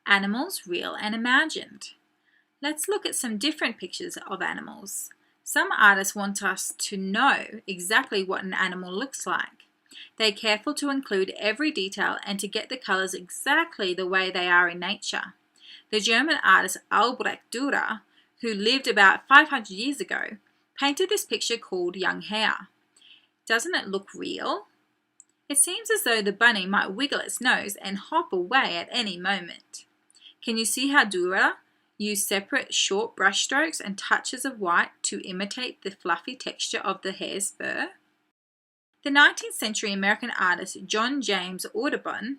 Animals, real and imagined. Let's look at some different pictures of animals. Some artists want us to know exactly what an animal looks like. They're careful to include every detail and to get the colours exactly the way they are in nature. The German artist Albrecht Dürer, who lived about 500 years ago, painted this picture called Young Hare. Doesn't it look real? It seems as though the bunny might wiggle its nose and hop away at any moment. Can you see how Dürer used separate short brush strokes and touches of white to imitate the fluffy texture of the hare's fur? The 19th century American artist John James Audubon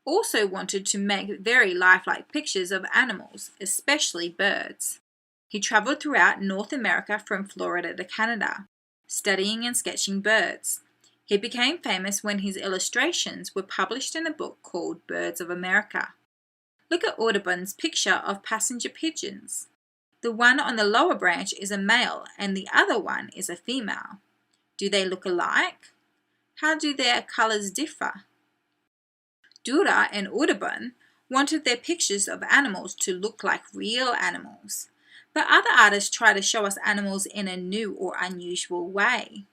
also wanted to make very lifelike pictures of animals, especially birds. He traveled throughout North America from Florida to Canada, studying and sketching birds. He became famous when his illustrations were published in a book called Birds of America. Look at Audubon's picture of passenger pigeons. The one on the lower branch is a male and the other one is a female. Do they look alike? How do their colours differ? Dürer and Audubon wanted their pictures of animals to look like real animals, but other artists try to show us animals in a new or unusual way.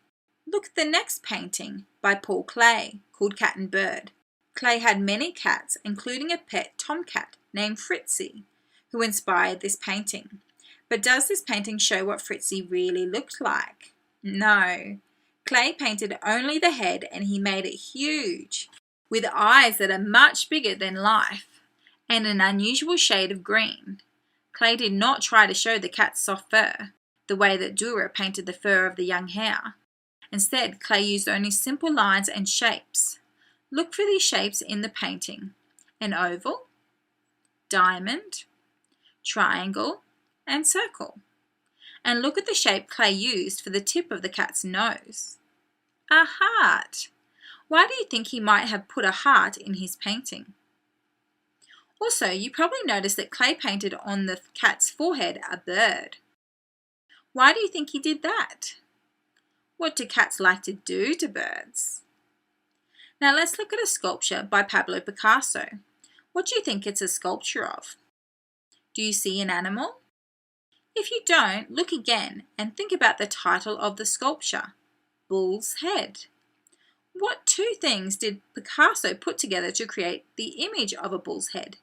Look at the next painting by Paul Klee called Cat and Bird. Klee had many cats, including a pet tomcat named Fritzi, who inspired this painting. But does this painting show what Fritzi really looked like? No. Klee painted only the head and he made it huge, with eyes that are much bigger than life, and an unusual shade of green. Klee did not try to show the cat's soft fur, the way that Dürer painted the fur of the young hare. Instead, Klee used only simple lines and shapes. Look for these shapes in the painting: an oval, diamond, triangle, and circle. And look at the shape Klee used for the tip of the cat's nose. A heart. Why do you think he might have put a heart in his painting? Also, you probably noticed that Klee painted on the cat's forehead a bird. Why do you think he did that? What do cats like to do to birds? Now let's look at a sculpture by Pablo Picasso. What do you think it's a sculpture of? Do you see an animal? If you don't, look again and think about the title of the sculpture, Bull's Head. What two things did Picasso put together to create the image of a bull's head?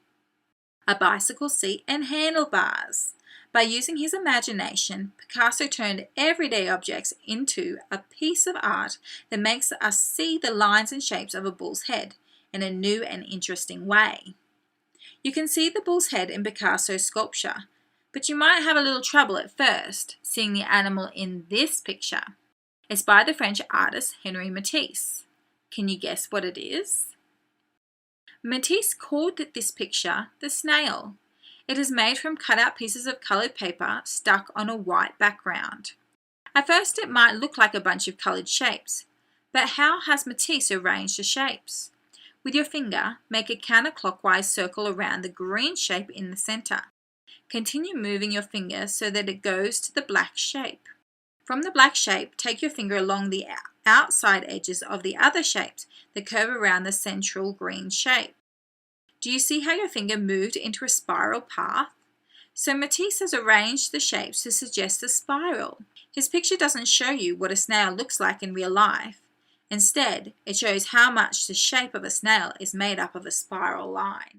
A bicycle seat and handlebars. By using his imagination, Picasso turned everyday objects into a piece of art that makes us see the lines and shapes of a bull's head in a new and interesting way. You can see the bull's head in Picasso's sculpture, but you might have a little trouble at first seeing the animal in this picture. It's by the French artist Henri Matisse. Can you guess what it is? Matisse called this picture the snail. It is made from cut-out pieces of coloured paper stuck on a white background. At first it might look like a bunch of coloured shapes, but how has Matisse arranged the shapes? With your finger, make a counterclockwise circle around the green shape in the centre. Continue moving your finger so that it goes to the black shape. From the black shape, take your finger along the outside edges of the other shapes that curve around the central green shape. Do you see how your finger moved into a spiral path? So Matisse has arranged the shapes to suggest a spiral. His picture doesn't show you what a snail looks like in real life. Instead, it shows how much the shape of a snail is made up of a spiral line.